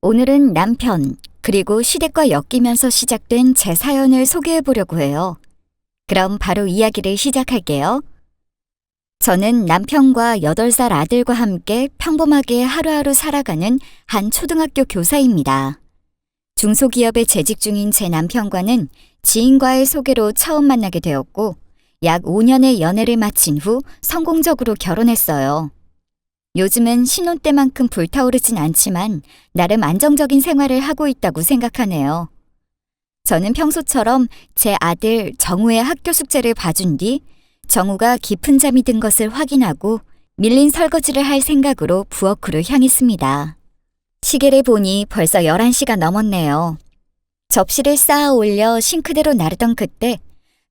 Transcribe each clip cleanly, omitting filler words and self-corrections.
오늘은 남편, 그리고 시댁과 엮이면서 시작된 제 사연을 소개해 보려고 해요. 그럼 바로 이야기를 시작할게요. 저는 남편과 8살 아들과 함께 평범하게 하루하루 살아가는 한 초등학교 교사입니다. 중소기업에 재직 중인 제 남편과는 지인과의 소개로 처음 만나게 되었고, 약 5년의 연애를 마친 후 성공적으로 결혼했어요. 요즘은 신혼 때만큼 불타오르진 않지만 나름 안정적인 생활을 하고 있다고 생각하네요. 저는 평소처럼 제 아들 정우의 학교 숙제를 봐준 뒤 정우가 깊은 잠이 든 것을 확인하고 밀린 설거지를 할 생각으로 부엌으로 향했습니다. 시계를 보니 벌써 11시가 넘었네요. 접시를 쌓아 올려 싱크대로 나르던 그때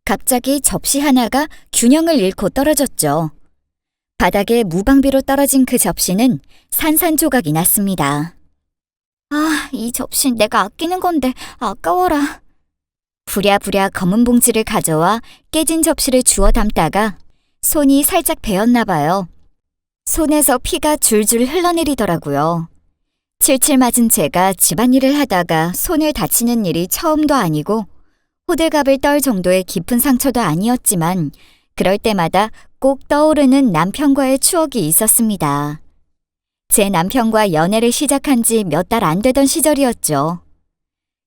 갑자기 접시 하나가 균형을 잃고 떨어졌죠. 바닥에 무방비로 떨어진 그 접시는 산산조각이 났습니다. 아, 이 접시는 내가 아끼는 건데 아까워라. 부랴부랴 검은 봉지를 가져와 깨진 접시를 주워 담다가 손이 살짝 베었나 봐요. 손에서 피가 줄줄 흘러내리더라고요. 칠칠 맞은 제가 집안일을 하다가 손을 다치는 일이 처음도 아니고 호들갑을 떨 정도의 깊은 상처도 아니었지만 그럴 때마다 꼭 떠오르는 남편과의 추억이 있었습니다. 제 남편과 연애를 시작한 지 몇 달 안 되던 시절이었죠.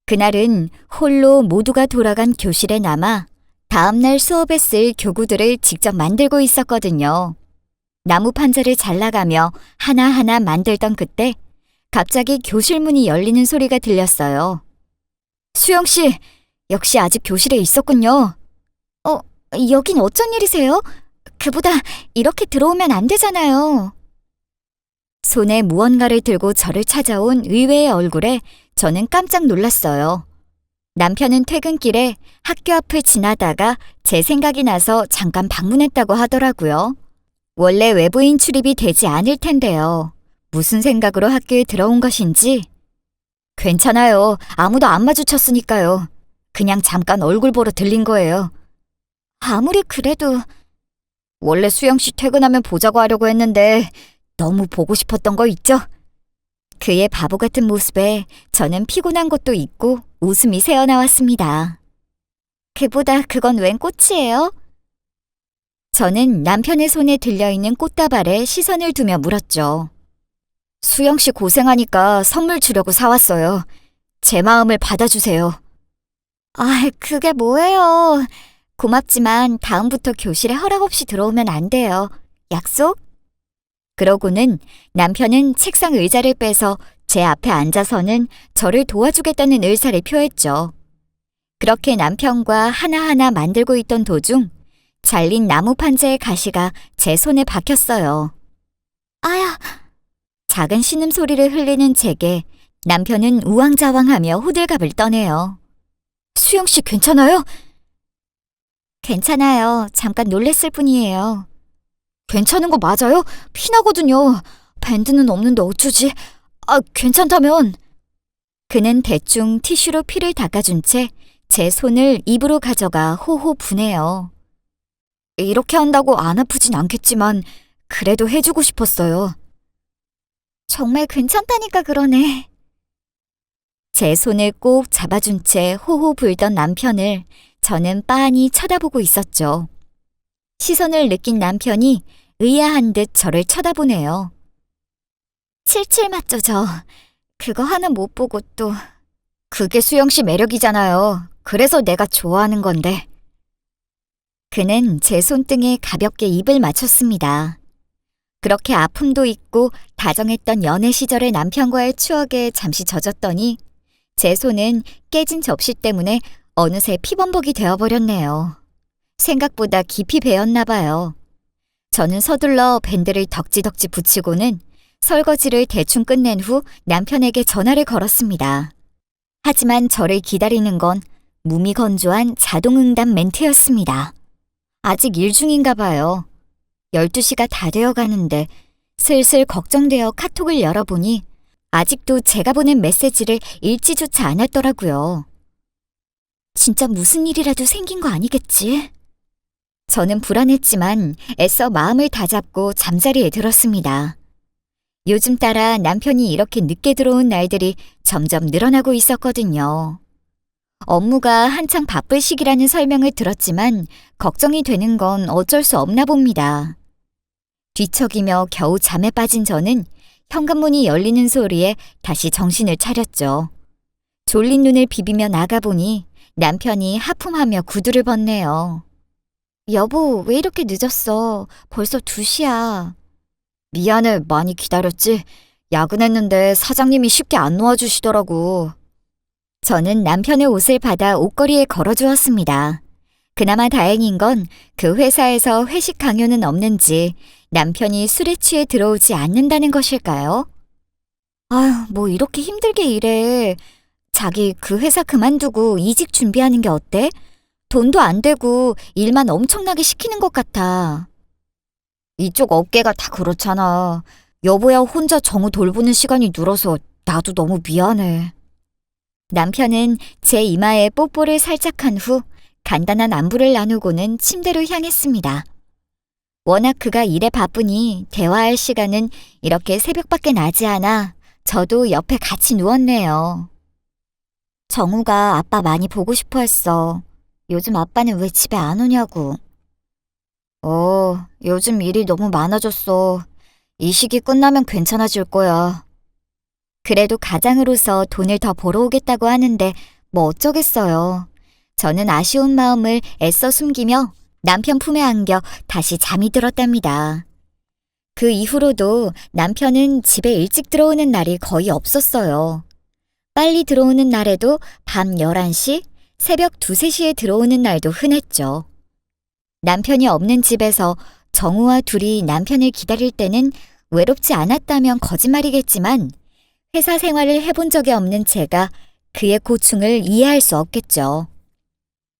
그날은 홀로 모두가 돌아간 교실에 남아 다음날 수업에 쓸 교구들을 직접 만들고 있었거든요. 나무 판자를 잘라가며 하나하나 만들던 그때 갑자기 교실 문이 열리는 소리가 들렸어요. 수영 씨, 역시 아직 교실에 있었군요. 여긴 어쩐 일이세요? 그보다 이렇게 들어오면 안 되잖아요. 손에 무언가를 들고 저를 찾아온 의외의 얼굴에 저는 깜짝 놀랐어요. 남편은 퇴근길에 학교 앞을 지나다가 제 생각이 나서 잠깐 방문했다고 하더라고요. 원래 외부인 출입이 되지 않을 텐데요. 무슨 생각으로 학교에 들어온 것인지. 괜찮아요. 아무도 안 마주쳤으니까요. 그냥 잠깐 얼굴 보러 들린 거예요. 아무리 그래도 원래 수영 씨 퇴근하면 보자고 하려고 했는데 너무 보고 싶었던 거 있죠? 그의 바보 같은 모습에 저는 피곤한 것도 있고 웃음이 새어나왔습니다. 그보다 그건 웬 꽃이에요? 저는 남편의 손에 들려있는 꽃다발에 시선을 두며 물었죠. 수영 씨 고생하니까 선물 주려고 사왔어요. 제 마음을 받아주세요. 아, 그게 뭐예요? 고맙지만 다음부터 교실에 허락 없이 들어오면 안 돼요. 약속? 그러고는 남편은 책상 의자를 빼서 제 앞에 앉아서는 저를 도와주겠다는 의사를 표했죠. 그렇게 남편과 하나하나 만들고 있던 도중 잘린 나무 판자의 가시가 제 손에 박혔어요. 아야! 작은 신음소리를 흘리는 제게 남편은 우왕좌왕하며 호들갑을 떠네요. 수영 씨 괜찮아요? 괜찮아요. 잠깐 놀랬을 뿐이에요. 괜찮은 거 맞아요? 피나거든요. 밴드는 없는데 어쩌지? 괜찮다면. 그는 대충 티슈로 피를 닦아준 채 제 손을 입으로 가져가 호호 부네요. 이렇게 한다고 안 아프진 않겠지만 그래도 해주고 싶었어요. 정말 괜찮다니까 그러네. 제 손을 꼭 잡아준 채 호호 불던 남편을 저는 빤히 쳐다보고 있었죠. 시선을 느낀 남편이 의아한 듯 저를 쳐다보네요. 칠칠 맞죠, 저. 그거 하나 못 보고 또. 그게 수영 씨 매력이잖아요. 그래서 내가 좋아하는 건데. 그는 제 손등에 가볍게 입을 맞췄습니다. 그렇게 아픔도 있고 다정했던 연애 시절의 남편과의 추억에 잠시 젖었더니 제 손은 깨진 접시 때문에 어느새 피범벅이 되어버렸네요. 생각보다 깊이 베었나 봐요. 저는 서둘러 밴드를 덕지덕지 붙이고는 설거지를 대충 끝낸 후 남편에게 전화를 걸었습니다. 하지만 저를 기다리는 건 무미건조한 자동응답 멘트였습니다. 아직 일 중인가 봐요. 12시가 다 되어 가는데 슬슬 걱정되어 카톡을 열어보니 아직도 제가 보낸 메시지를 읽지조차 않았더라고요. 진짜 무슨 일이라도 생긴 거 아니겠지? 저는 불안했지만 애써 마음을 다잡고 잠자리에 들었습니다. 요즘 따라 남편이 이렇게 늦게 들어온 날들이 점점 늘어나고 있었거든요. 업무가 한창 바쁠 시기라는 설명을 들었지만 걱정이 되는 건 어쩔 수 없나 봅니다. 뒤척이며 겨우 잠에 빠진 저는 현관문이 열리는 소리에 다시 정신을 차렸죠. 졸린 눈을 비비며 나가보니 남편이 하품하며 구두를 벗네요. 여보, 왜 이렇게 늦었어? 벌써 2시야. 미안해, 많이 기다렸지? 야근했는데 사장님이 쉽게 안 놓아주시더라고. 저는 남편의 옷을 받아 옷걸이에 걸어주었습니다. 그나마 다행인 건 그 회사에서 회식 강요는 없는지 남편이 술에 취해 들어오지 않는다는 것일까요? 아휴, 뭐 이렇게 힘들게 일해. 자기 그 회사 그만두고 이직 준비하는 게 어때? 돈도 안 되고 일만 엄청나게 시키는 것 같아. 이쪽 업계가 다 그렇잖아. 여보야 혼자 정우 돌보는 시간이 늘어서 나도 너무 미안해. 남편은 제 이마에 뽀뽀를 살짝 한 후 간단한 안부를 나누고는 침대로 향했습니다. 워낙 그가 일에 바쁘니 대화할 시간은 이렇게 새벽밖에 나지 않아 저도 옆에 같이 누웠네요. 정우가 아빠 많이 보고 싶어 했어. 요즘 아빠는 왜 집에 안 오냐고. 요즘 일이 너무 많아졌어. 이 시기 끝나면 괜찮아질 거야. 그래도 가장으로서 돈을 더 벌어오겠다고 하는데 뭐 어쩌겠어요. 저는 아쉬운 마음을 애써 숨기며 남편 품에 안겨 다시 잠이 들었답니다. 그 이후로도 남편은 집에 일찍 들어오는 날이 거의 없었어요. 빨리 들어오는 날에도 밤 11시, 새벽 2, 3시에 들어오는 날도 흔했죠. 남편이 없는 집에서 정우와 둘이 남편을 기다릴 때는 외롭지 않았다면 거짓말이겠지만 회사 생활을 해본 적이 없는 제가 그의 고충을 이해할 수 없겠죠.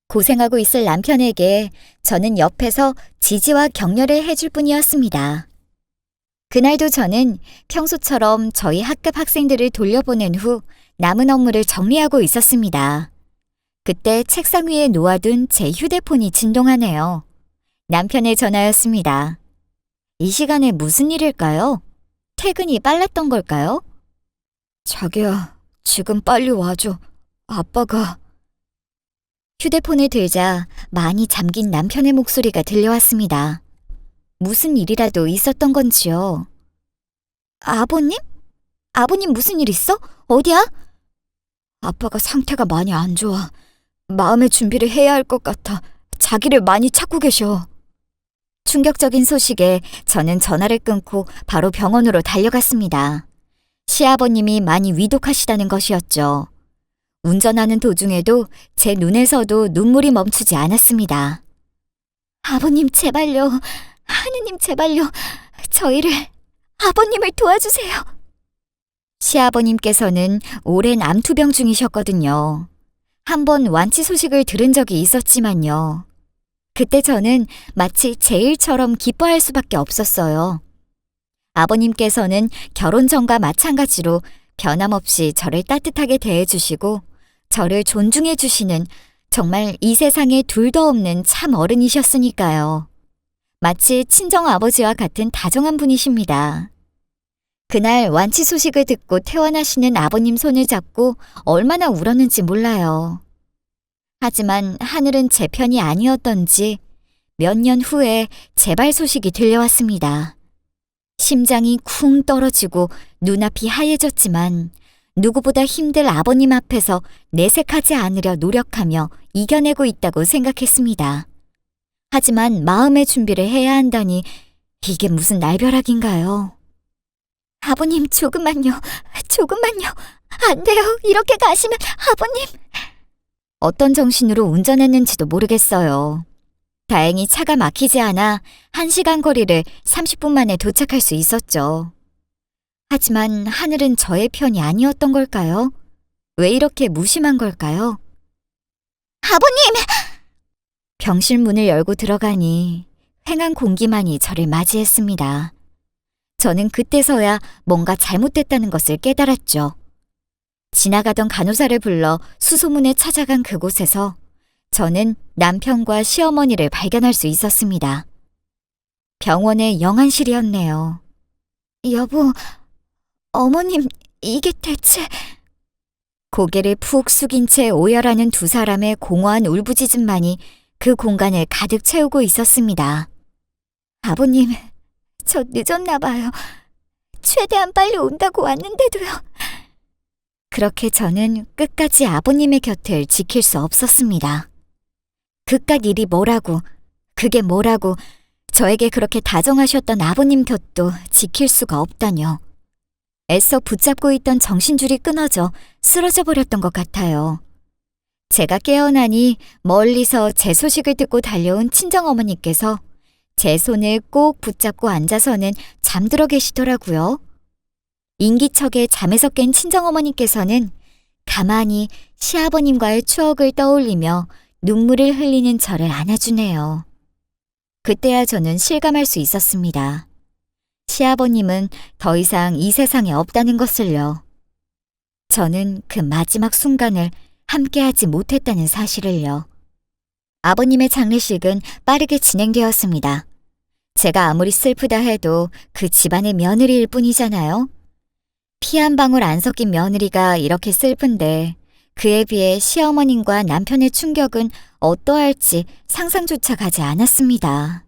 고생하고 있을 남편에게 저는 옆에서 지지와 격려를 해줄 뿐이었습니다. 그날도 저는 평소처럼 저희 학급 학생들을 돌려보낸 후 남은 업무를 정리하고 있었습니다. 그때 책상 위에 놓아둔 제 휴대폰이 진동하네요. 남편의 전화였습니다. 이 시간에 무슨 일일까요? 퇴근이 빨랐던 걸까요? 자기야, 지금 빨리 와줘. 아빠가... 휴대폰을 들자 많이 잠긴 남편의 목소리가 들려왔습니다. 무슨 일이라도 있었던 건지요. 아버님? 아버님 무슨 일 있어? 어디야? 아빠가 상태가 많이 안 좋아. 마음의 준비를 해야 할 것 같아. 자기를 많이 찾고 계셔. 충격적인 소식에 저는 전화를 끊고 바로 병원으로 달려갔습니다. 시아버님이 많이 위독하시다는 것이었죠. 운전하는 도중에도 제 눈에서도 눈물이 멈추지 않았습니다. 아버님 제발요. 하느님 제발요. 저희를, 아버님을 도와주세요. 시아버님께서는 오랜 암투병 중이셨거든요. 한번 완치 소식을 들은 적이 있었지만요. 그때 저는 마치 제 일처럼 기뻐할 수밖에 없었어요. 아버님께서는 결혼 전과 마찬가지로 변함없이 저를 따뜻하게 대해주시고 저를 존중해 주시는 정말 이 세상에 둘도 없는 참 어른이셨으니까요. 마치 친정 아버지와 같은 다정한 분이십니다. 그날 완치 소식을 듣고 퇴원하시는 아버님 손을 잡고 얼마나 울었는지 몰라요. 하지만 하늘은 제 편이 아니었던지 몇 년 후에 재발 소식이 들려왔습니다. 심장이 쿵 떨어지고 눈앞이 하얘졌지만 누구보다 힘들 아버님 앞에서 내색하지 않으려 노력하며 이겨내고 있다고 생각했습니다. 하지만 마음의 준비를 해야 한다니 이게 무슨 날벼락인가요? 아버님 조금만요. 조금만요. 안 돼요. 이렇게 가시면 아버님. 어떤 정신으로 운전했는지도 모르겠어요. 다행히 차가 막히지 않아 1시간 거리를 30분 만에 도착할 수 있었죠. 하지만 하늘은 저의 편이 아니었던 걸까요? 왜 이렇게 무심한 걸까요? 아버님! 병실 문을 열고 들어가니 휑한 공기만이 저를 맞이했습니다. 저는 그때서야 뭔가 잘못됐다는 것을 깨달았죠. 지나가던 간호사를 불러 수소문에 찾아간 그곳에서 저는 남편과 시어머니를 발견할 수 있었습니다. 병원의 영안실이었네요. 여보, 어머님, 이게 대체... 고개를 푹 숙인 채 오열하는 두 사람의 공허한 울부짖음만이 그 공간을 가득 채우고 있었습니다. 아버님, 저 늦었나 봐요. 최대한 빨리 온다고 왔는데도요. 그렇게 저는 끝까지 아버님의 곁을 지킬 수 없었습니다. 그깟 일이 뭐라고, 그게 뭐라고 저에게 그렇게 다정하셨던 아버님 곁도 지킬 수가 없다뇨. 애써 붙잡고 있던 정신줄이 끊어져 쓰러져 버렸던 것 같아요. 제가 깨어나니 멀리서 제 소식을 듣고 달려온 친정어머니께서 제 손을 꼭 붙잡고 앉아서는 잠들어 계시더라고요. 인기척에 잠에서 깬 친정어머니께서는 가만히 시아버님과의 추억을 떠올리며 눈물을 흘리는 저를 안아주네요. 그때야 저는 실감할 수 있었습니다. 시아버님은 더 이상 이 세상에 없다는 것을요. 저는 그 마지막 순간을 함께하지 못했다는 사실을요. 아버님의 장례식은 빠르게 진행되었습니다. 제가 아무리 슬프다 해도 그 집안의 며느리일 뿐이잖아요. 피 한 방울 안 섞인 며느리가 이렇게 슬픈데 그에 비해 시어머님과 남편의 충격은 어떠할지 상상조차 가지 않았습니다.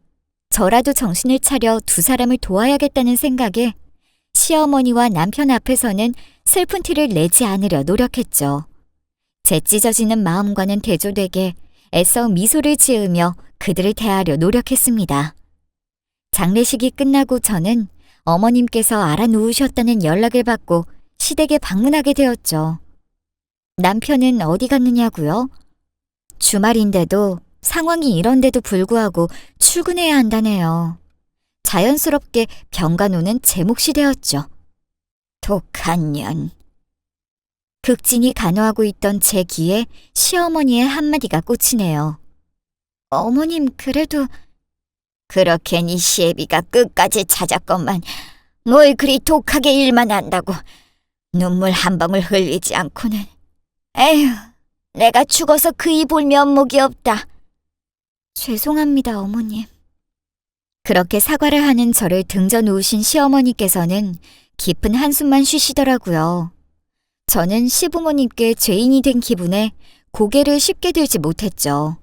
저라도 정신을 차려 두 사람을 도와야겠다는 생각에 시어머니와 남편 앞에서는 슬픈 티를 내지 않으려 노력했죠. 제 찢어지는 마음과는 대조되게 애써 미소를 지으며 그들을 대하려 노력했습니다. 장례식이 끝나고 저는 어머님께서 알아누우셨다는 연락을 받고 시댁에 방문하게 되었죠. 남편은 어디 갔느냐고요? 주말인데도 상황이 이런데도 불구하고 출근해야 한다네요. 자연스럽게 병간호는 제 몫이 되었죠. 독한 년. 극진히 간호하고 있던 제 귀에 시어머니의 한마디가 꽂히네요. 어머님 그래도... 그렇게 네 시애비가 끝까지 찾았건만 뭘 그리 독하게 일만 한다고 눈물 한 방울 흘리지 않고는. 에휴, 내가 죽어서 그이 볼 면목이 없다. 죄송합니다, 어머님. 그렇게 사과를 하는 저를 등져 놓으신 시어머니께서는 깊은 한숨만 쉬시더라고요. 저는 시부모님께 죄인이 된 기분에 고개를 쉽게 들지 못했죠.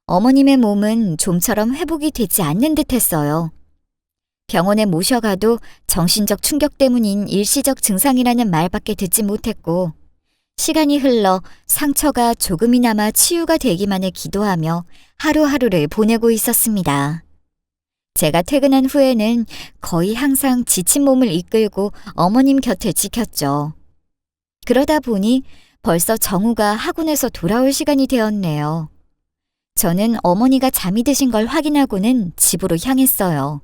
어머님의 몸은 좀처럼 회복이 되지 않는 듯했어요. 병원에 모셔가도 정신적 충격 때문인 일시적 증상이라는 말밖에 듣지 못했고 시간이 흘러 상처가 조금이나마 치유가 되기만을 기도하며 하루하루를 보내고 있었습니다. 제가 퇴근한 후에는 거의 항상 지친 몸을 이끌고 어머님 곁을 지켰죠. 그러다 보니 벌써 정우가 학원에서 돌아올 시간이 되었네요. 저는 어머니가 잠이 드신 걸 확인하고는 집으로 향했어요.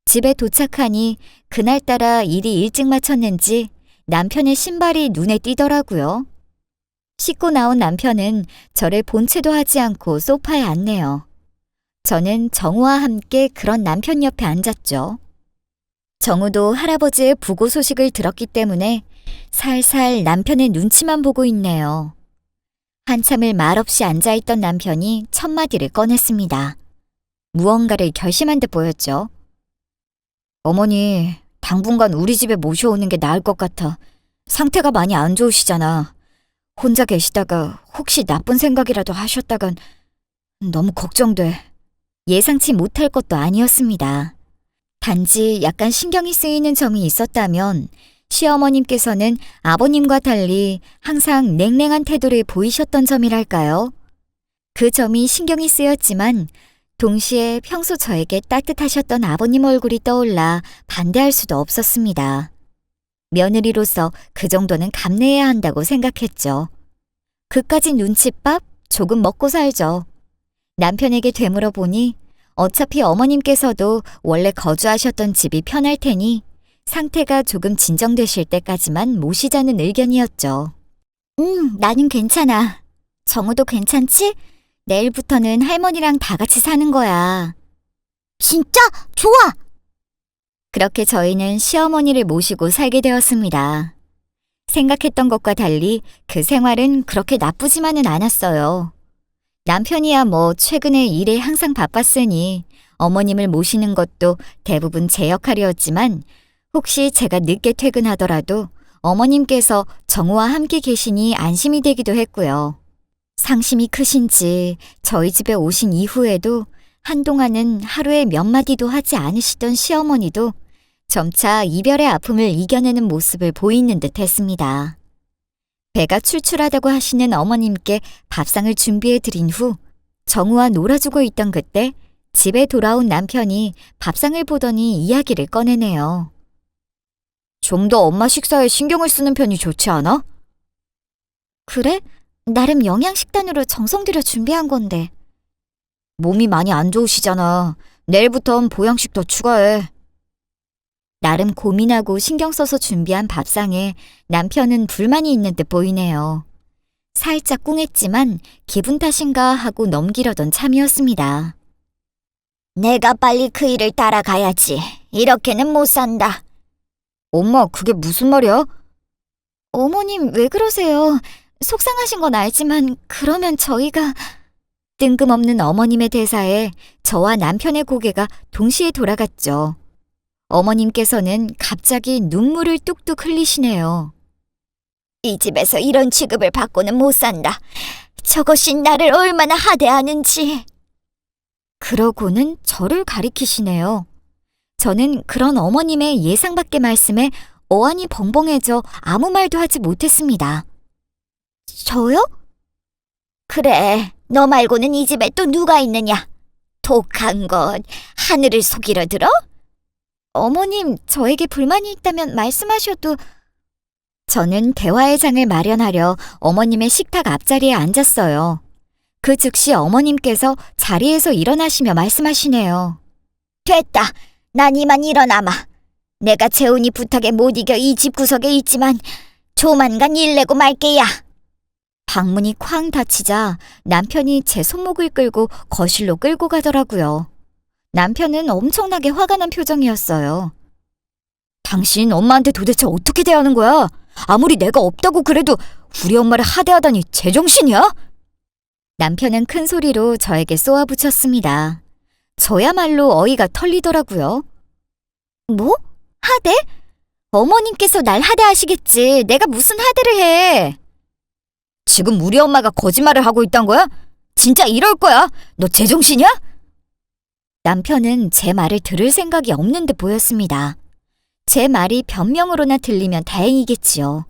집에 도착하니 그날따라 일이 일찍 마쳤는지 남편의 신발이 눈에 띄더라고요. 씻고 나온 남편은 저를 본체도 하지 않고 소파에 앉네요. 저는 정우와 함께 그런 남편 옆에 앉았죠. 정우도 할아버지의 부고 소식을 들었기 때문에 살살 남편의 눈치만 보고 있네요. 한참을 말없이 앉아있던 남편이 첫 마디를 꺼냈습니다. 무언가를 결심한 듯 보였죠. 어머니, 당분간 우리 집에 모셔오는 게 나을 것 같아. 상태가 많이 안 좋으시잖아. 혼자 계시다가 혹시 나쁜 생각이라도 하셨다간 너무 걱정돼. 예상치 못할 것도 아니었습니다. 단지 약간 신경이 쓰이는 점이 있었다면 시어머님께서는 아버님과 달리 항상 냉랭한 태도를 보이셨던 점이랄까요? 그 점이 신경이 쓰였지만 동시에 평소 저에게 따뜻하셨던 아버님 얼굴이 떠올라 반대할 수도 없었습니다. 며느리로서 그 정도는 감내해야 한다고 생각했죠. 그까진 눈칫밥 조금 먹고 살죠. 남편에게 되물어 보니 어차피 어머님께서도 원래 거주하셨던 집이 편할 테니 상태가 조금 진정되실 때까지만 모시자는 의견이었죠. 나는 괜찮아. 정우도 괜찮지? 내일부터는 할머니랑 다 같이 사는 거야. 진짜? 좋아! 그렇게 저희는 시어머니를 모시고 살게 되었습니다. 생각했던 것과 달리 그 생활은 그렇게 나쁘지만은 않았어요. 남편이야 뭐 최근에 일에 항상 바빴으니 어머님을 모시는 것도 대부분 제 역할이었지만 혹시 제가 늦게 퇴근하더라도 어머님께서 정우와 함께 계시니 안심이 되기도 했고요. 상심이 크신지 저희 집에 오신 이후에도 한동안은 하루에 몇 마디도 하지 않으시던 시어머니도 점차 이별의 아픔을 이겨내는 모습을 보이는 듯 했습니다. 배가 출출하다고 하시는 어머님께 밥상을 준비해 드린 후 정우와 놀아주고 있던 그때 집에 돌아온 남편이 밥상을 보더니 이야기를 꺼내네요. 좀 더 엄마 식사에 신경을 쓰는 편이 좋지 않아? 그래? 나름 영양식단으로 정성 들여 준비한 건데. 몸이 많이 안 좋으시잖아. 내일부턴 보양식 더 추가해. 나름 고민하고 신경 써서 준비한 밥상에 남편은 불만이 있는 듯 보이네요. 살짝 꿍했지만 기분 탓인가 하고 넘기려던 참이었습니다. 내가 빨리 그 일을 따라가야지. 이렇게는 못 산다. 엄마, 그게 무슨 말이야? 어머님, 왜 그러세요? 속상하신 건 알지만 그러면 저희가... 뜬금없는 어머님의 대사에 저와 남편의 고개가 동시에 돌아갔죠. 어머님께서는 갑자기 눈물을 뚝뚝 흘리시네요. 이 집에서 이런 취급을 받고는 못 산다. 저것이 나를 얼마나 하대하는지. 그러고는 저를 가리키시네요. 저는 그런 어머님의 예상 밖의 말씀에 어안이 벙벙해져 아무 말도 하지 못했습니다. 저요? 그래, 너 말고는 이 집에 또 누가 있느냐? 독한 것, 하늘을 속이려 들어? 어머님, 저에게 불만이 있다면 말씀하셔도... 저는 대화의 장을 마련하려 어머님의 식탁 앞자리에 앉았어요. 그 즉시 어머님께서 자리에서 일어나시며 말씀하시네요. 됐다. 난 이만 일어나마. 내가 재훈이 부탁에 못 이겨 이 집구석에 있지만 조만간 일내고 말게야. 방문이 쾅 닫히자 남편이 제 손목을 끌고 거실로 끌고 가더라고요. 남편은 엄청나게 화가 난 표정이었어요. 당신 엄마한테 도대체 어떻게 대하는 거야? 아무리 내가 없다고 그래도 우리 엄마를 하대하다니 제정신이야? 남편은 큰 소리로 저에게 쏘아붙였습니다. 저야말로 어이가 털리더라고요. 뭐? 하대? 어머님께서 날 하대하시겠지. 내가 무슨 하대를 해? 지금 우리 엄마가 거짓말을 하고 있단 거야? 진짜 이럴 거야? 너 제정신이야? 남편은 제 말을 들을 생각이 없는 듯 보였습니다. 제 말이 변명으로나 들리면 다행이겠지요.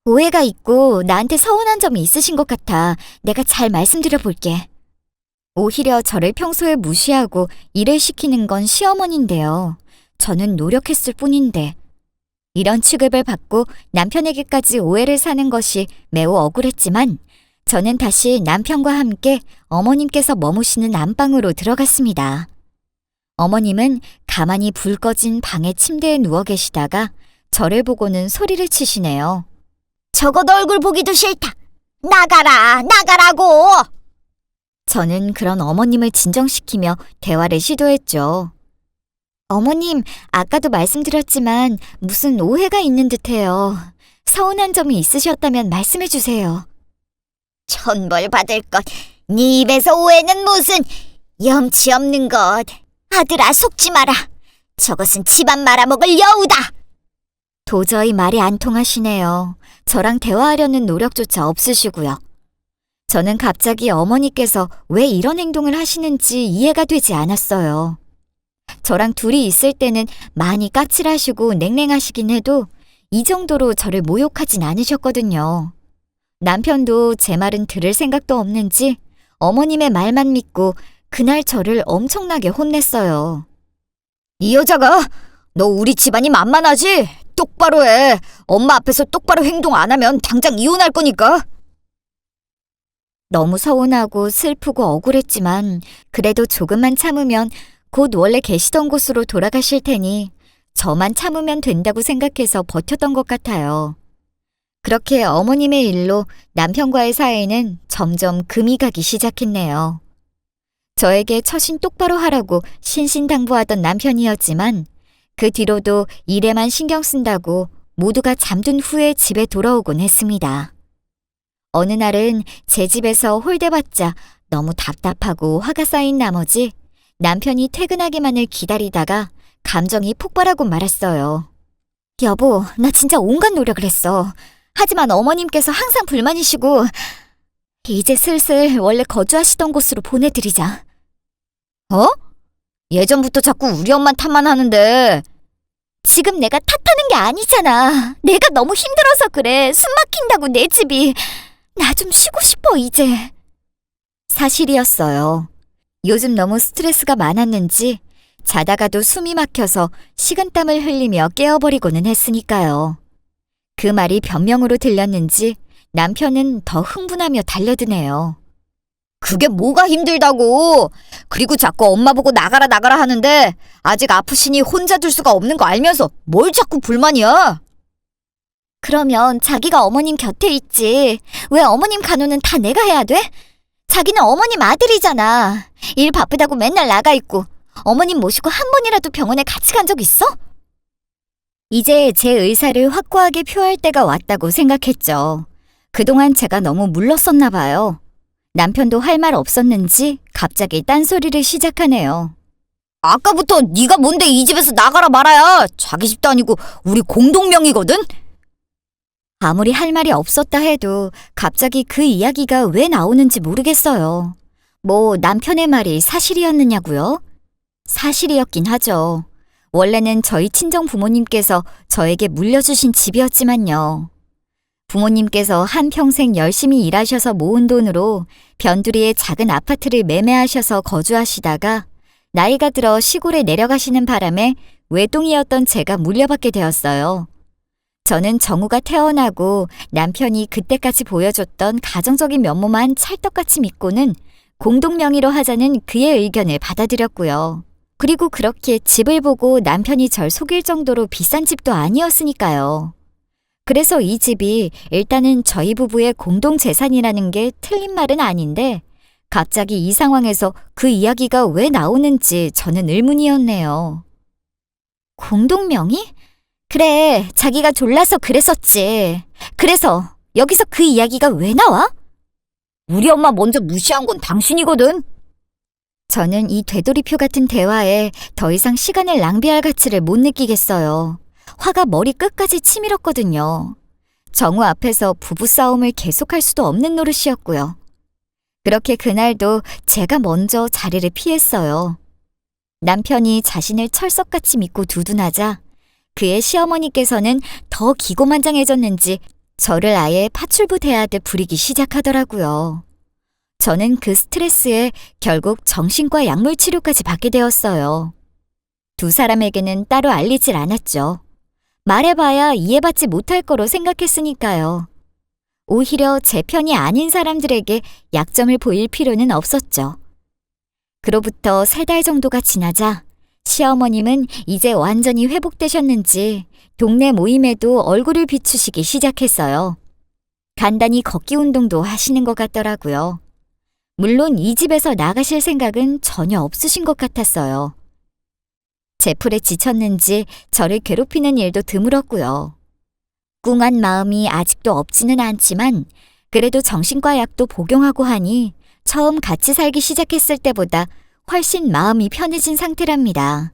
오해가 있고 나한테 서운한 점이 있으신 것 같아. 내가 잘 말씀드려 볼게. 오히려 저를 평소에 무시하고 일을 시키는 건 시어머니인데요. 저는 노력했을 뿐인데 이런 취급을 받고 남편에게까지 오해를 사는 것이 매우 억울했지만 저는 다시 남편과 함께 어머님께서 머무시는 안방으로 들어갔습니다. 어머님은 가만히 불 꺼진 방의 침대에 누워 계시다가 저를 보고는 소리를 치시네요. 저것 얼굴 보기도 싫다. 나가라, 나가라고! 저는 그런 어머님을 진정시키며 대화를 시도했죠. 어머님, 아까도 말씀드렸지만 무슨 오해가 있는 듯해요. 서운한 점이 있으셨다면 말씀해 주세요. 천벌 받을 것. 네 입에서 오해는 무슨 염치 없는 것. 아들아, 속지 마라. 저것은 집안 말아먹을 여우다. 도저히 말이 안 통하시네요. 저랑 대화하려는 노력조차 없으시고요. 저는 갑자기 어머니께서 왜 이런 행동을 하시는지 이해가 되지 않았어요. 저랑 둘이 있을 때는 많이 까칠하시고 냉랭하시긴 해도 이 정도로 저를 모욕하진 않으셨거든요. 남편도 제 말은 들을 생각도 없는지 어머님의 말만 믿고 그날 저를 엄청나게 혼냈어요. 이 여자가 너 우리 집안이 만만하지? 똑바로 해. 엄마 앞에서 똑바로 행동 안 하면 당장 이혼할 거니까. 너무 서운하고 슬프고 억울했지만 그래도 조금만 참으면 곧 원래 계시던 곳으로 돌아가실 테니 저만 참으면 된다고 생각해서 버텼던 것 같아요. 그렇게 어머님의 일로 남편과의 사이는 점점 금이 가기 시작했네요. 저에게 처신 똑바로 하라고 신신당부하던 남편이었지만 그 뒤로도 일에만 신경 쓴다고 모두가 잠든 후에 집에 돌아오곤 했습니다. 어느 날은 제 집에서 홀대받자 너무 답답하고 화가 쌓인 나머지 남편이 퇴근하기만을 기다리다가 감정이 폭발하고 말았어요. 여보, 나 진짜 온갖 노력을 했어. 하지만 어머님께서 항상 불만이시고, 이제 슬슬 원래 거주하시던 곳으로 보내드리자. 어? 예전부터 자꾸 우리 엄마 탓만 하는데. 지금 내가 탓하는 게 아니잖아. 내가 너무 힘들어서 그래. 숨 막힌다고 내 집이. 나 좀 쉬고 싶어, 이제. 사실이었어요. 요즘 너무 스트레스가 많았는지 자다가도 숨이 막혀서 식은땀을 흘리며 깨어버리고는 했으니까요. 그 말이 변명으로 들렸는지 남편은 더 흥분하며 달려드네요. 그게 뭐가 힘들다고. 그리고 자꾸 엄마 보고 나가라 나가라 하는데 아직 아프시니 혼자 둘 수가 없는 거 알면서 뭘 자꾸 불만이야? 그러면 자기가 어머님 곁에 있지. 왜 어머님 간호는 다 내가 해야 돼? 자기는 어머님 아들이잖아. 일 바쁘다고 맨날 나가 있고 어머님 모시고 한 번이라도 병원에 같이 간 적 있어? 이제 제 의사를 확고하게 표할 때가 왔다고 생각했죠. 그동안 제가 너무 물렀었나 봐요. 남편도 할 말 없었는지 갑자기 딴소리를 시작하네요. 아까부터 네가 뭔데 이 집에서 나가라 말아야. 자기 집도 아니고 우리 공동명의거든? 아무리 할 말이 없었다 해도 갑자기 그 이야기가 왜 나오는지 모르겠어요. 뭐 남편의 말이 사실이었느냐고요? 사실이었긴 하죠. 원래는 저희 친정 부모님께서 저에게 물려주신 집이었지만요. 부모님께서 한평생 열심히 일하셔서 모은 돈으로 변두리에 작은 아파트를 매매하셔서 거주하시다가 나이가 들어 시골에 내려가시는 바람에 외동이었던 제가 물려받게 되었어요. 저는 정우가 태어나고 남편이 그때까지 보여줬던 가정적인 면모만 찰떡같이 믿고는 공동명의로 하자는 그의 의견을 받아들였고요. 그리고 그렇게 집을 보고 남편이 절 속일 정도로 비싼 집도 아니었으니까요. 그래서 이 집이 일단은 저희 부부의 공동재산이라는 게 틀린 말은 아닌데 갑자기 이 상황에서 그 이야기가 왜 나오는지 저는 의문이었네요. 공동명의? 그래, 자기가 졸라서 그랬었지. 그래서 여기서 그 이야기가 왜 나와? 우리 엄마 먼저 무시한 건 당신이거든. 저는 이 되돌이표 같은 대화에 더 이상 시간을 낭비할 가치를 못 느끼겠어요. 화가 머리 끝까지 치밀었거든요. 정우 앞에서 부부싸움을 계속할 수도 없는 노릇이었고요. 그렇게 그날도 제가 먼저 자리를 피했어요. 남편이 자신을 철석같이 믿고 두둔하자 그의 시어머니께서는 더 기고만장해졌는지 저를 아예 파출부 대하듯 부리기 시작하더라고요. 저는 그 스트레스에 결국 정신과 약물 치료까지 받게 되었어요. 두 사람에게는 따로 알리질 않았죠. 말해봐야 이해받지 못할 거로 생각했으니까요. 오히려 제 편이 아닌 사람들에게 약점을 보일 필요는 없었죠. 그로부터 3달 정도가 지나자 시어머님은 이제 완전히 회복되셨는지 동네 모임에도 얼굴을 비추시기 시작했어요. 간단히 걷기 운동도 하시는 것 같더라고요. 물론 이 집에서 나가실 생각은 전혀 없으신 것 같았어요. 제 풀에 지쳤는지 저를 괴롭히는 일도 드물었고요. 꿍한 마음이 아직도 없지는 않지만 그래도 정신과 약도 복용하고 하니 처음 같이 살기 시작했을 때보다 훨씬 마음이 편해진 상태랍니다.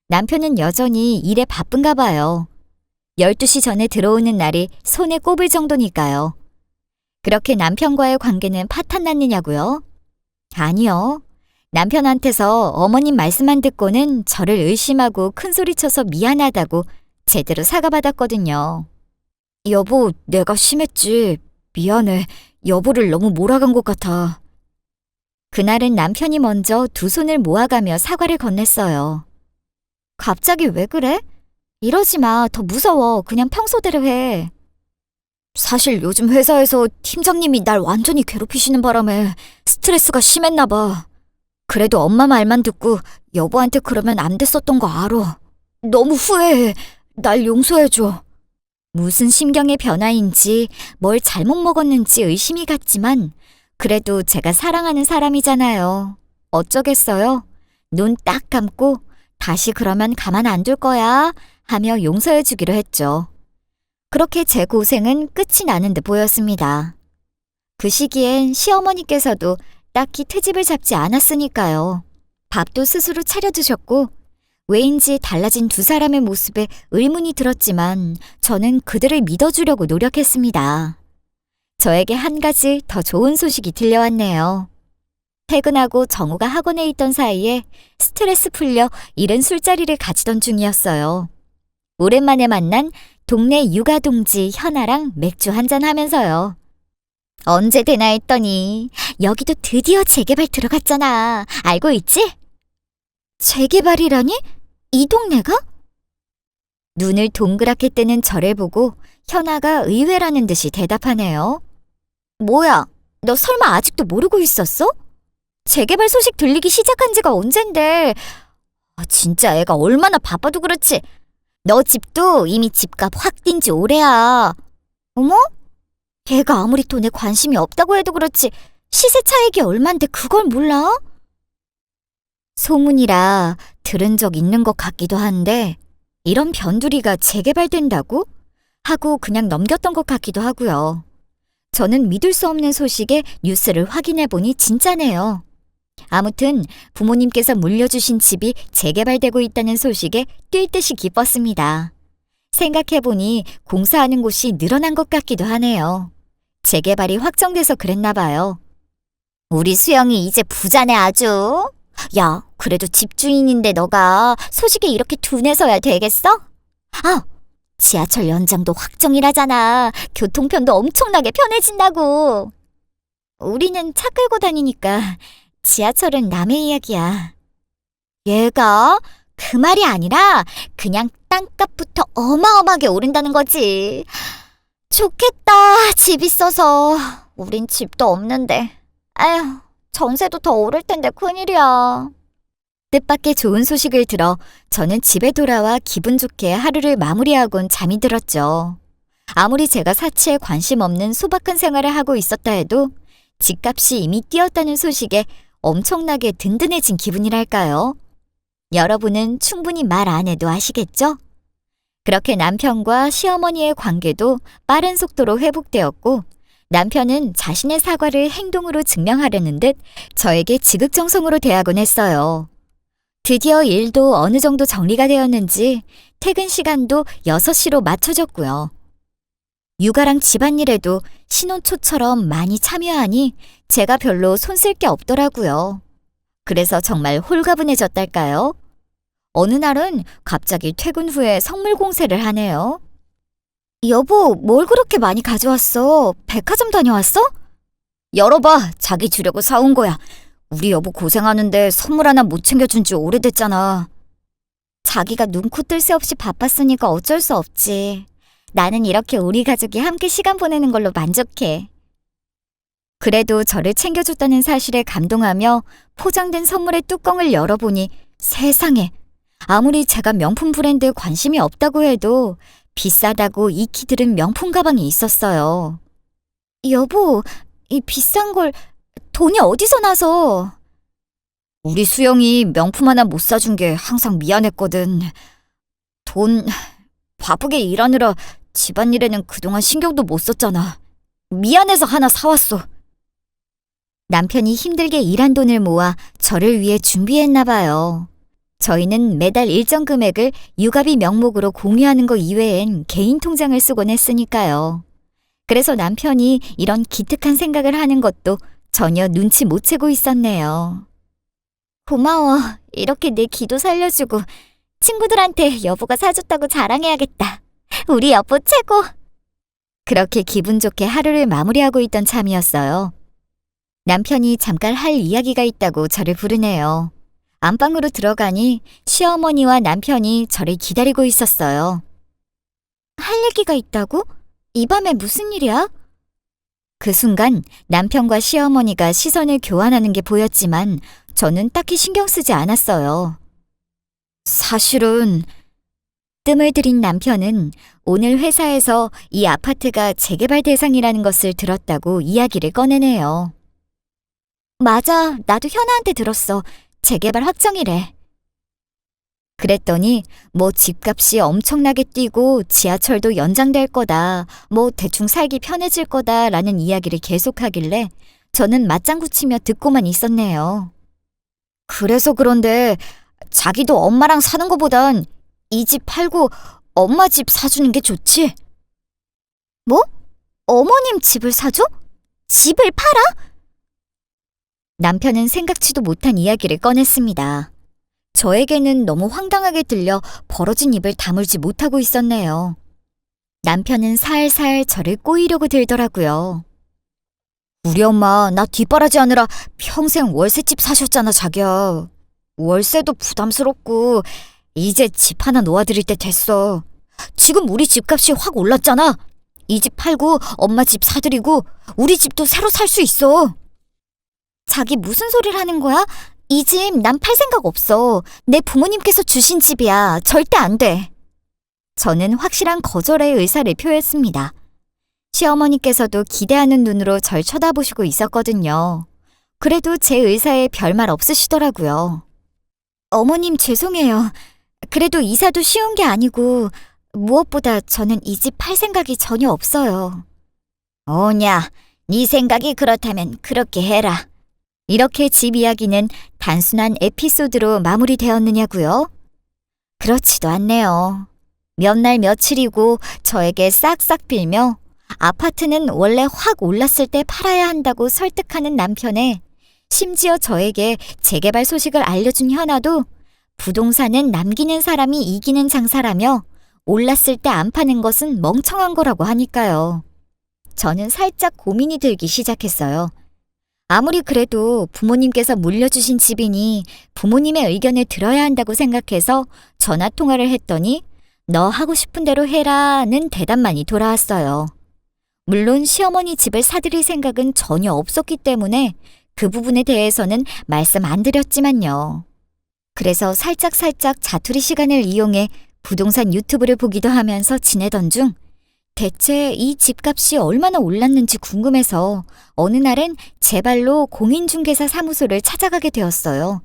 남편은 여전히 일에 바쁜가 봐요. 12시 전에 들어오는 날이 손에 꼽을 정도니까요. 그렇게 남편과의 관계는 파탄났느냐고요? 아니요. 남편한테서 어머님 말씀만 듣고는 저를 의심하고 큰소리쳐서 미안하다고 제대로 사과받았거든요. 여보, 내가 심했지. 미안해. 여보를 너무 몰아간 것 같아. 그날은 남편이 먼저 두 손을 모아가며 사과를 건넸어요. 갑자기 왜 그래? 이러지 마. 더 무서워. 그냥 평소대로 해. 사실 요즘 회사에서 팀장님이 날 완전히 괴롭히시는 바람에 스트레스가 심했나 봐. 그래도 엄마 말만 듣고 여보한테 그러면 안 됐었던 거 알아. 너무 후회해. 날 용서해줘. 무슨 심경의 변화인지 뭘 잘못 먹었는지 의심이 갔지만 그래도 제가 사랑하는 사람이잖아요. 어쩌겠어요. 눈 딱 감고 다시 그러면 가만 안 둘 거야 하며 용서해 주기로 했죠. 그렇게 제 고생은 끝이 나는 듯 보였습니다. 그 시기엔 시어머니께서도 딱히 트집을 잡지 않았으니까요. 밥도 스스로 차려주셨고 왜인지 달라진 두 사람의 모습에 의문이 들었지만 저는 그들을 믿어주려고 노력했습니다. 저에게 한 가지 더 좋은 소식이 들려왔네요. 퇴근하고 정우가 학원에 있던 사이에 스트레스 풀려 이른 술자리를 가지던 중이었어요. 오랜만에 만난 동네 육아동지 현아랑 맥주 한잔 하면서요. 언제 되나 했더니 여기도 드디어 재개발 들어갔잖아. 알고 있지? 재개발이라니? 이 동네가? 눈을 동그랗게 뜨는 저를 보고 현아가 의외라는 듯이 대답하네요. 뭐야, 너 설마 아직도 모르고 있었어? 재개발 소식 들리기 시작한 지가 언젠데. 진짜 애가 얼마나 바빠도 그렇지. 너 집도 이미 집값 확 뛴 지 오래야. 어머? 걔가 아무리 돈에 관심이 없다고 해도 그렇지 시세 차익이 얼만데 그걸 몰라? 소문이라 들은 적 있는 것 같기도 한데 이런 변두리가 재개발된다고? 하고 그냥 넘겼던 것 같기도 하고요. 저는 믿을 수 없는 소식에 뉴스를 확인해보니 진짜네요. 아무튼 부모님께서 물려주신 집이 재개발되고 있다는 소식에 뛸 듯이 기뻤습니다. 생각해보니 공사하는 곳이 늘어난 것 같기도 하네요. 재개발이 확정돼서 그랬나 봐요. 우리 수영이 이제 부자네 아주. 야, 그래도 집주인인데 너가 소식에 이렇게 둔해서야 되겠어? 아, 지하철 연장도 확정이라잖아. 교통편도 엄청나게 편해진다고. 우리는 차 끌고 다니니까 지하철은 남의 이야기야. 얘가 그 말이 아니라 그냥 땅값부터 어마어마하게 오른다는 거지. 좋겠다, 집 있어서. 우린 집도 없는데. 아휴, 전세도 더 오를 텐데 큰일이야. 뜻밖의 좋은 소식을 들어 저는 집에 돌아와 기분 좋게 하루를 마무리하곤 잠이 들었죠. 아무리 제가 사치에 관심 없는 소박한 생활을 하고 있었다 해도 집값이 이미 뛰었다는 소식에 엄청나게 든든해진 기분이랄까요? 여러분은 충분히 말 안 해도 아시겠죠? 그렇게 남편과 시어머니의 관계도 빠른 속도로 회복되었고 남편은 자신의 사과를 행동으로 증명하려는 듯 저에게 지극정성으로 대하곤 했어요. 드디어 일도 어느 정도 정리가 되었는지 퇴근 시간도 6시로 맞춰졌고요. 육아랑 집안일에도 신혼초처럼 많이 참여하니 제가 별로 손쓸 게 없더라고요. 그래서 정말 홀가분해졌달까요? 어느 날은 갑자기 퇴근 후에 선물 공세를 하네요. 여보, 뭘 그렇게 많이 가져왔어? 백화점 다녀왔어? 열어봐, 자기 주려고 사온 거야. 우리 여보 고생하는데 선물 하나 못 챙겨준 지 오래됐잖아. 자기가 눈코 뜰 새 없이 바빴으니까 어쩔 수 없지. 나는 이렇게 우리 가족이 함께 시간 보내는 걸로 만족해. 그래도 저를 챙겨줬다는 사실에 감동하며 포장된 선물의 뚜껑을 열어보니 세상에, 아무리 제가 명품 브랜드에 관심이 없다고 해도 비싸다고 익히 들은 명품 가방이 있었어요. 여보, 이 비싼 걸 돈이 어디서 나서? 우리 수영이 명품 하나 못 사준 게 항상 미안했거든. 돈 바쁘게 일하느라 집안일에는 그동안 신경도 못 썼잖아. 미안해서 하나 사왔어. 남편이 힘들게 일한 돈을 모아 저를 위해 준비했나 봐요. 저희는 매달 일정 금액을 육아비 명목으로 공유하는 거 이외엔 개인 통장을 쓰곤 했으니까요. 그래서 남편이 이런 기특한 생각을 하는 것도 전혀 눈치 못 채고 있었네요. 고마워. 이렇게 내 기도 살려주고 친구들한테 여보가 사줬다고 자랑해야겠다. 우리 여보 최고! 그렇게 기분 좋게 하루를 마무리하고 있던 참이었어요. 남편이 잠깐 할 이야기가 있다고 저를 부르네요. 안방으로 들어가니 시어머니와 남편이 저를 기다리고 있었어요. 할 얘기가 있다고? 이 밤에 무슨 일이야? 그 순간 남편과 시어머니가 시선을 교환하는 게 보였지만 저는 딱히 신경 쓰지 않았어요. 사실은 뜸을 들인 남편은 오늘 회사에서 이 아파트가 재개발 대상이라는 것을 들었다고 이야기를 꺼내네요. 맞아, 나도 현아한테 들었어. 재개발 확정이래. 그랬더니 뭐 집값이 엄청나게 뛰고 지하철도 연장될 거다, 뭐 대충 살기 편해질 거다라는 이야기를 계속하길래 저는 맞장구 치며 듣고만 있었네요. 그래서 그런데 자기도 엄마랑 사는 거보단 이 집 팔고 엄마 집 사주는 게 좋지. 뭐? 어머님 집을 사줘? 집을 팔아? 남편은 생각지도 못한 이야기를 꺼냈습니다. 저에게는 너무 황당하게 들려 벌어진 입을 다물지 못하고 있었네요. 남편은 살살 저를 꼬이려고 들더라고요. 우리 엄마 나 뒷바라지하느라 평생 월세집 사셨잖아, 자기야. 월세도 부담스럽고 이제 집 하나 놓아드릴 때 됐어. 지금 우리 집값이 확 올랐잖아. 이 집 팔고 엄마 집 사드리고 우리 집도 새로 살 수 있어. 자기 무슨 소리를 하는 거야? 이 집 난 팔 생각 없어. 내 부모님께서 주신 집이야. 절대 안 돼. 저는 확실한 거절의 의사를 표했습니다. 시어머니께서도 기대하는 눈으로 절 쳐다보시고 있었거든요. 그래도 제 의사에 별말 없으시더라고요. 어머님 죄송해요. 그래도 이사도 쉬운 게 아니고 무엇보다 저는 이 집 팔 생각이 전혀 없어요. 오냐, 네 생각이 그렇다면 그렇게 해라. 이렇게 집 이야기는 단순한 에피소드로 마무리되었느냐고요? 그렇지도 않네요. 몇 날 며칠이고 저에게 싹싹 빌며 아파트는 원래 확 올랐을 때 팔아야 한다고 설득하는 남편에 심지어 저에게 재개발 소식을 알려준 현아도 부동산은 남기는 사람이 이기는 장사라며 올랐을 때 안 파는 것은 멍청한 거라고 하니까요. 저는 살짝 고민이 들기 시작했어요. 아무리 그래도 부모님께서 물려주신 집이니 부모님의 의견을 들어야 한다고 생각해서 전화 통화를 했더니 너 하고 싶은 대로 해라는 대답만이 돌아왔어요. 물론 시어머니 집을 사드릴 생각은 전혀 없었기 때문에 그 부분에 대해서는 말씀 안 드렸지만요. 그래서 살짝 자투리 시간을 이용해 부동산 유튜브를 보기도 하면서 지내던 중 대체 이 집값이 얼마나 올랐는지 궁금해서 어느 날엔 제 발로 공인중개사 사무소를 찾아가게 되었어요.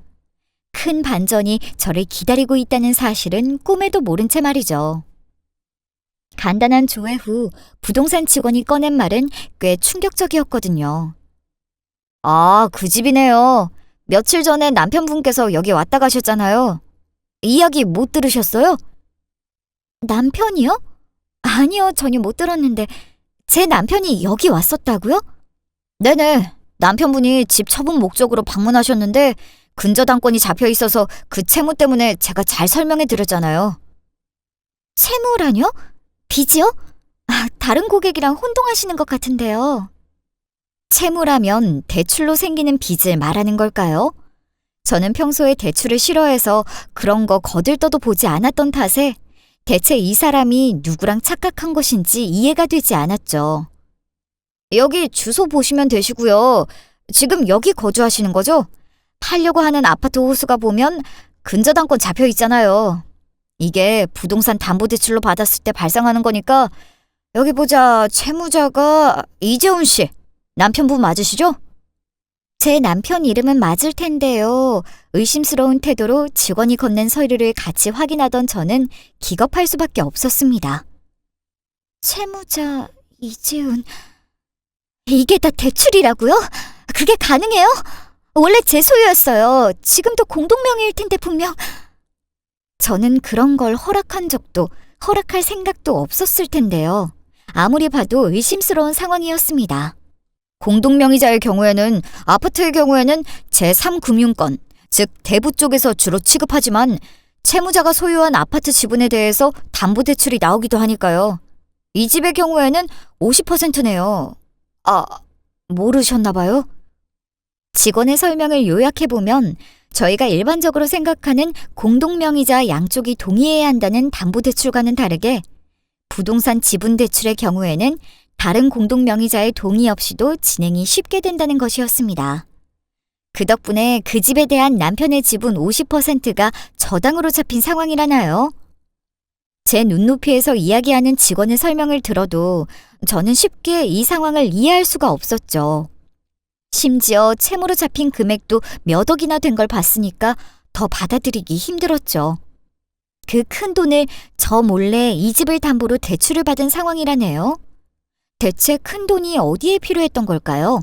큰 반전이 저를 기다리고 있다는 사실은 꿈에도 모른 채 말이죠. 간단한 조회 후 부동산 직원이 꺼낸 말은 꽤 충격적이었거든요. 아, 그 집이네요. 며칠 전에 남편분께서 여기 왔다 가셨잖아요. 이야기 못 들으셨어요? 남편이요? 아니요, 전혀 못 들었는데 제 남편이 여기 왔었다고요? 네네, 남편분이 집 처분 목적으로 방문하셨는데 근저당권이 잡혀 있어서 그 채무 때문에 제가 잘 설명해 드렸잖아요. 채무라뇨? 빚이요? 아, 다른 고객이랑 혼동하시는 것 같은데요. 채무라면 대출로 생기는 빚을 말하는 걸까요? 저는 평소에 대출을 싫어해서 그런 거 거들떠도 보지 않았던 탓에 대체 이 사람이 누구랑 착각한 것인지 이해가 되지 않았죠. 여기 주소 보시면 되시고요. 지금 여기 거주하시는 거죠? 팔려고 하는 아파트 호수가 보면 근저당권 잡혀 있잖아요. 이게 부동산 담보대출로 받았을 때 발생하는 거니까 여기 보자. 채무자가 이재훈 씨. 남편분 맞으시죠? 제 남편 이름은 맞을 텐데요. 의심스러운 태도로 직원이 건넨 서류를 같이 확인하던 저는 기겁할 수밖에 없었습니다. 채무자 이재훈... 이게 다 대출이라고요? 그게 가능해요? 원래 제 소유였어요. 지금도 공동명의일 텐데 분명... 저는 그런 걸 허락한 적도 허락할 생각도 없었을 텐데요. 아무리 봐도 의심스러운 상황이었습니다. 공동명의자의 경우에는 아파트의 경우에는 제3금융권, 즉 대부 쪽에서 주로 취급하지만 채무자가 소유한 아파트 지분에 대해서 담보대출이 나오기도 하니까요. 이 집의 경우에는 50%네요. 아, 모르셨나 봐요? 직원의 설명을 요약해보면 저희가 일반적으로 생각하는 공동명의자 양쪽이 동의해야 한다는 담보대출과는 다르게 부동산 지분대출의 경우에는 다른 공동명의자의 동의 없이도 진행이 쉽게 된다는 것이었습니다. 그 덕분에 그 집에 대한 남편의 지분 50%가 저당으로 잡힌 상황이라나요? 제 눈높이에서 이야기하는 직원의 설명을 들어도 저는 쉽게 이 상황을 이해할 수가 없었죠. 심지어 채무로 잡힌 금액도 몇 억이나 된 걸 봤으니까 더 받아들이기 힘들었죠. 그 큰 돈을 저 몰래 이 집을 담보로 대출을 받은 상황이라네요. 대체 큰 돈이 어디에 필요했던 걸까요?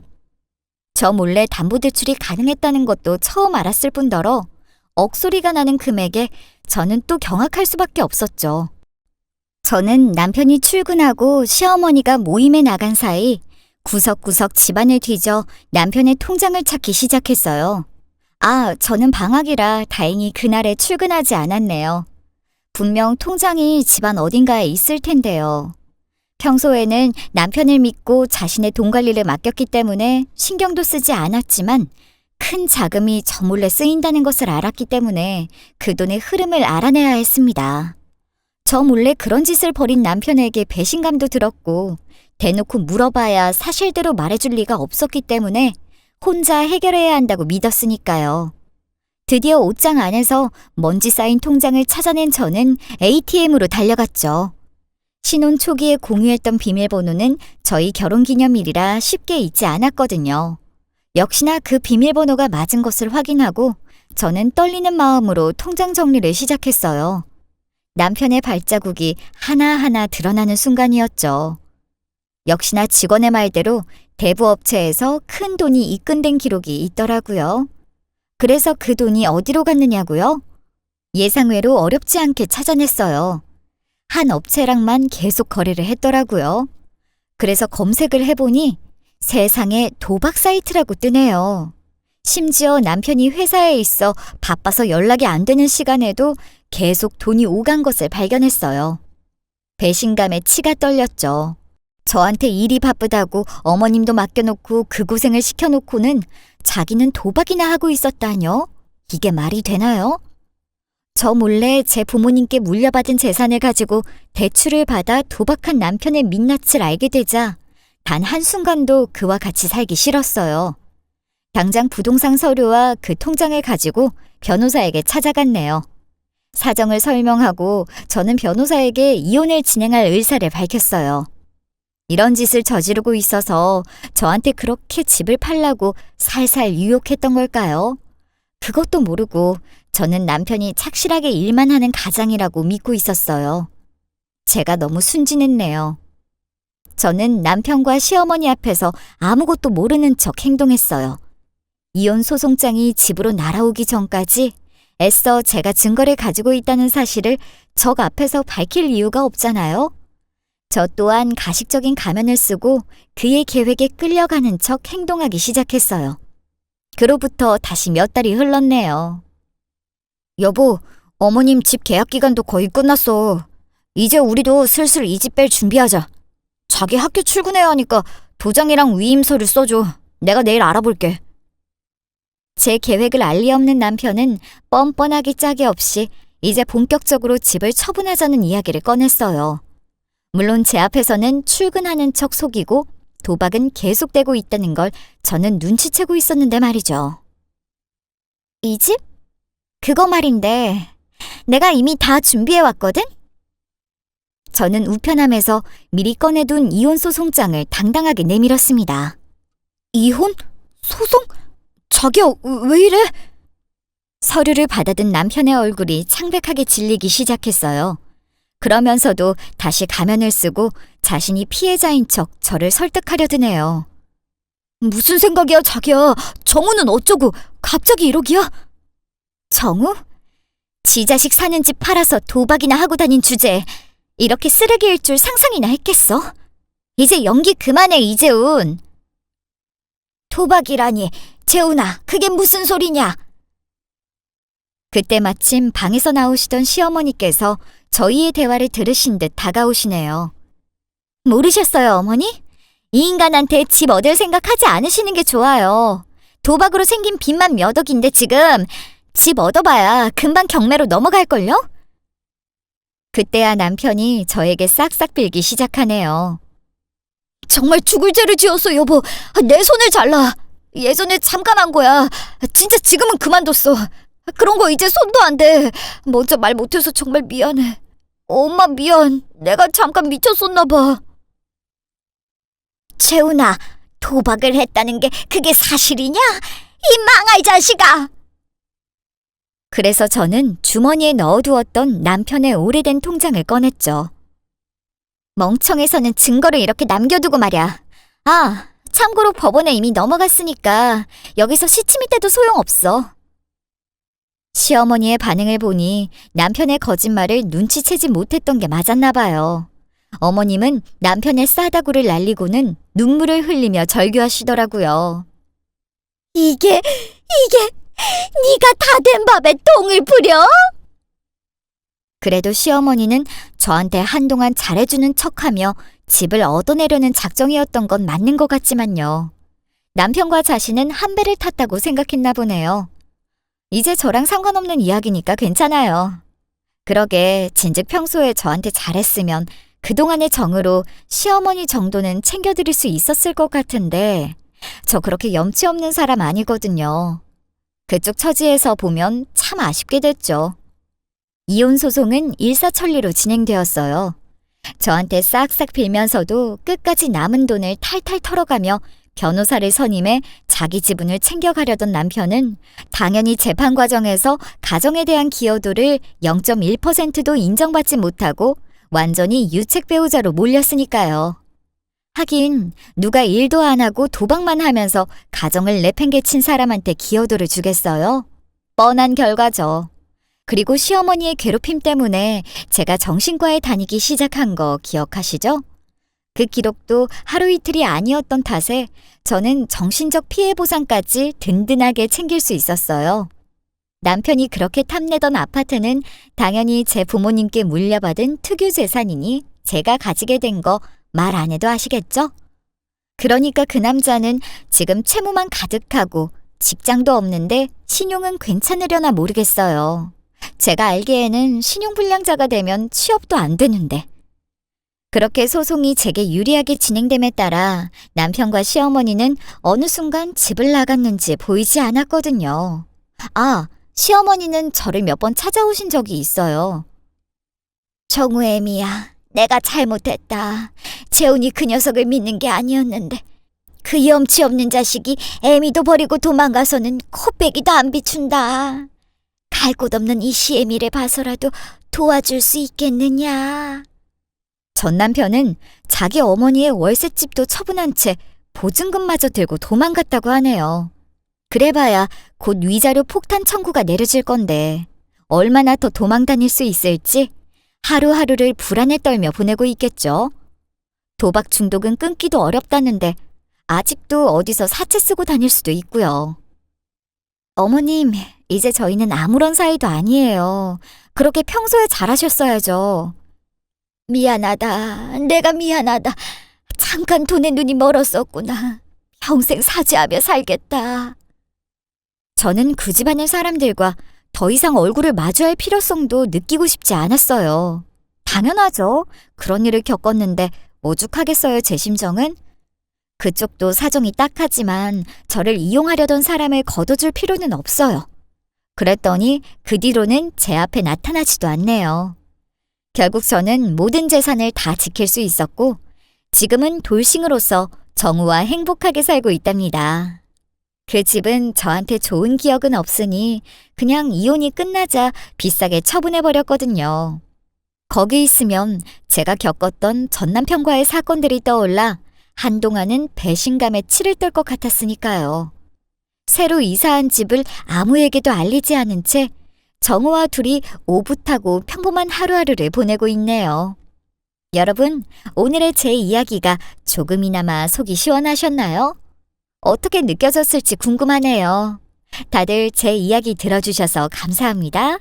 저 몰래 담보대출이 가능했다는 것도 처음 알았을 뿐더러 억소리가 나는 금액에 저는 또 경악할 수밖에 없었죠. 저는 남편이 출근하고 시어머니가 모임에 나간 사이 구석구석 집안을 뒤져 남편의 통장을 찾기 시작했어요. 저는 방학이라 다행히 그날에 출근하지 않았네요. 분명 통장이 집안 어딘가에 있을 텐데요. 평소에는 남편을 믿고 자신의 돈 관리를 맡겼기 때문에 신경도 쓰지 않았지만 큰 자금이 저 몰래 쓰인다는 것을 알았기 때문에 그 돈의 흐름을 알아내야 했습니다. 저 몰래 그런 짓을 벌인 남편에게 배신감도 들었고 대놓고 물어봐야 사실대로 말해줄 리가 없었기 때문에 혼자 해결해야 한다고 믿었으니까요. 드디어 옷장 안에서 먼지 쌓인 통장을 찾아낸 저는 ATM으로 달려갔죠. 신혼 초기에 공유했던 비밀번호는 저희 결혼기념일이라 쉽게 잊지 않았거든요. 역시나 그 비밀번호가 맞은 것을 확인하고 저는 떨리는 마음으로 통장 정리를 시작했어요. 남편의 발자국이 하나하나 드러나는 순간이었죠. 역시나 직원의 말대로 대부업체에서 큰 돈이 입금된 기록이 있더라고요. 그래서 그 돈이 어디로 갔느냐고요? 예상외로 어렵지 않게 찾아냈어요. 한 업체랑만 계속 거래를 했더라고요. 그래서 검색을 해보니 세상에 도박 사이트라고 뜨네요. 심지어 남편이 회사에 있어 바빠서 연락이 안 되는 시간에도 계속 돈이 오간 것을 발견했어요. 배신감에 치가 떨렸죠. 저한테 일이 바쁘다고 어머님도 맡겨놓고 그 고생을 시켜놓고는 자기는 도박이나 하고 있었다뇨? 이게 말이 되나요? 저 몰래 제 부모님께 물려받은 재산을 가지고 대출을 받아 도박한 남편의 민낯을 알게 되자 단 한순간도 그와 같이 살기 싫었어요. 당장 부동산 서류와 그 통장을 가지고 변호사에게 찾아갔네요. 사정을 설명하고 저는 변호사에게 이혼을 진행할 의사를 밝혔어요. 이런 짓을 저지르고 있어서 저한테 그렇게 집을 팔라고 살살 유혹했던 걸까요? 그것도 모르고 저는 남편이 착실하게 일만 하는 가장이라고 믿고 있었어요. 제가 너무 순진했네요. 저는 남편과 시어머니 앞에서 아무것도 모르는 척 행동했어요. 이혼 소송장이 집으로 날아오기 전까지 애써 제가 증거를 가지고 있다는 사실을 적 앞에서 밝힐 이유가 없잖아요. 저 또한 가식적인 가면을 쓰고 그의 계획에 끌려가는 척 행동하기 시작했어요. 그로부터 다시 몇 달이 흘렀네요. 여보, 어머님 집 계약 기간도 거의 끝났어. 이제 우리도 슬슬 이 집 뺄 준비하자. 자기 학교 출근해야 하니까 도장이랑 위임 서류 써줘. 내가 내일 알아볼게. 제 계획을 알리 없는 남편은 뻔뻔하기 짝이 없이 이제 본격적으로 집을 처분하자는 이야기를 꺼냈어요. 물론 제 앞에서는 출근하는 척 속이고 도박은 계속되고 있다는 걸 저는 눈치채고 있었는데 말이죠. 이 집? 그거 말인데 내가 이미 다 준비해왔거든? 저는 우편함에서 미리 꺼내둔 이혼 소송장을 당당하게 내밀었습니다. 이혼? 소송? 자기야, 왜 이래? 서류를 받아든 남편의 얼굴이 창백하게 질리기 시작했어요. 그러면서도 다시 가면을 쓰고 자신이 피해자인 척 저를 설득하려 드네요. 무슨 생각이야, 자기야? 정우는 어쩌고 갑자기 1억이야? 정우? 지 자식 사는 집 팔아서 도박이나 하고 다닌 주제에 이렇게 쓰레기일 줄 상상이나 했겠어? 이제 연기 그만해, 이재훈. 도박이라니, 재훈아, 그게 무슨 소리냐? 그때 마침 방에서 나오시던 시어머니께서 저희의 대화를 들으신 듯 다가오시네요. 모르셨어요, 어머니? 이 인간한테 집 얻을 생각하지 않으시는 게 좋아요. 도박으로 생긴 빚만 몇 억인데 지금 집 얻어봐야 금방 경매로 넘어갈걸요? 그때야 남편이 저에게 싹싹 빌기 시작하네요. 정말 죽을 죄를 지었어, 여보. 내 손을 잘라. 예전에 잠깐 한 거야. 진짜 지금은 그만뒀어. 그런 거 이제 손도 안 대. 먼저 말 못해서 정말 미안해. 엄마 미안. 내가 잠깐 미쳤었나 봐. 재훈아, 도박을 했다는 게 그게 사실이냐? 이 망할 자식아! 그래서 저는 주머니에 넣어두었던 남편의 오래된 통장을 꺼냈죠. 멍청해서는 증거를 이렇게 남겨두고 말이야. 참고로 법원에 이미 넘어갔으니까 여기서 시침이 돼도 소용없어. 시어머니의 반응을 보니 남편의 거짓말을 눈치채지 못했던 게 맞았나 봐요. 어머님은 남편의 싸다구를 날리고는 눈물을 흘리며 절규하시더라고요. 이게 네가 다 된 밥에 똥을 뿌려? 그래도 시어머니는 저한테 한동안 잘해주는 척하며 집을 얻어내려는 작정이었던 건 맞는 것 같지만요. 남편과 자신은 한 배를 탔다고 생각했나 보네요. 이제 저랑 상관없는 이야기니까 괜찮아요. 그러게 진즉 평소에 저한테 잘했으면 그동안의 정으로 시어머니 정도는 챙겨드릴 수 있었을 것 같은데 저 그렇게 염치 없는 사람 아니거든요. 그쪽 처지에서 보면 참 아쉽게 됐죠. 이혼 소송은 일사천리로 진행되었어요. 저한테 싹싹 빌면서도 끝까지 남은 돈을 탈탈 털어가며 변호사를 선임해 자기 지분을 챙겨가려던 남편은 당연히 재판 과정에서 가정에 대한 기여도를 0.1%도 인정받지 못하고 완전히 유책 배우자로 몰렸으니까요. 하긴 누가 일도 안 하고 도박만 하면서 가정을 내팽개친 사람한테 기여도를 주겠어요? 뻔한 결과죠. 그리고 시어머니의 괴롭힘 때문에 제가 정신과에 다니기 시작한 거 기억하시죠? 그 기록도 하루 이틀이 아니었던 탓에 저는 정신적 피해 보상까지 든든하게 챙길 수 있었어요. 남편이 그렇게 탐내던 아파트는 당연히 제 부모님께 물려받은 특유 재산이니 제가 가지게 된 거 말 안 해도 아시겠죠? 그러니까 그 남자는 지금 채무만 가득하고 직장도 없는데 신용은 괜찮으려나 모르겠어요. 제가 알기에는 신용불량자가 되면 취업도 안 되는데. 그렇게 소송이 제게 유리하게 진행됨에 따라 남편과 시어머니는 어느 순간 집을 나갔는지 보이지 않았거든요. 아, 시어머니는 저를 몇 번 찾아오신 적이 있어요. 정우 애미야, 내가 잘못했다. 재훈이 그 녀석을 믿는 게 아니었는데 그 염치 없는 자식이 애미도 버리고 도망가서는 코빼기도 안 비춘다. 갈 곳 없는 이 시애미를 봐서라도 도와줄 수 있겠느냐. 전 남편은 자기 어머니의 월세집도 처분한 채 보증금마저 들고 도망갔다고 하네요. 그래봐야 곧 위자료 폭탄 청구가 내려질 건데 얼마나 더 도망 다닐 수 있을지 하루하루를 불안에 떨며 보내고 있겠죠. 도박 중독은 끊기도 어렵다는데 아직도 어디서 사채 쓰고 다닐 수도 있고요. 어머님, 이제 저희는 아무런 사이도 아니에요. 그렇게 평소에 잘하셨어야죠. 미안하다. 내가 미안하다. 잠깐 돈에 눈이 멀었었구나. 평생 사죄하며 살겠다. 저는 그 집안의 사람들과 더 이상 얼굴을 마주할 필요성도 느끼고 싶지 않았어요. 당연하죠. 그런 일을 겪었는데 오죽하겠어요, 제 심정은? 그쪽도 사정이 딱하지만 저를 이용하려던 사람을 거둬줄 필요는 없어요. 그랬더니 그 뒤로는 제 앞에 나타나지도 않네요. 결국 저는 모든 재산을 다 지킬 수 있었고 지금은 돌싱으로서 정우와 행복하게 살고 있답니다. 그 집은 저한테 좋은 기억은 없으니 그냥 이혼이 끝나자 비싸게 처분해버렸거든요. 거기 있으면 제가 겪었던 전 남편과의 사건들이 떠올라 한동안은 배신감에 치를 떨 것 같았으니까요. 새로 이사한 집을 아무에게도 알리지 않은 채 정우와 둘이 오붓하고 평범한 하루하루를 보내고 있네요. 여러분, 오늘의 제 이야기가 조금이나마 속이 시원하셨나요? 어떻게 느껴졌을지 궁금하네요. 다들 제 이야기 들어주셔서 감사합니다.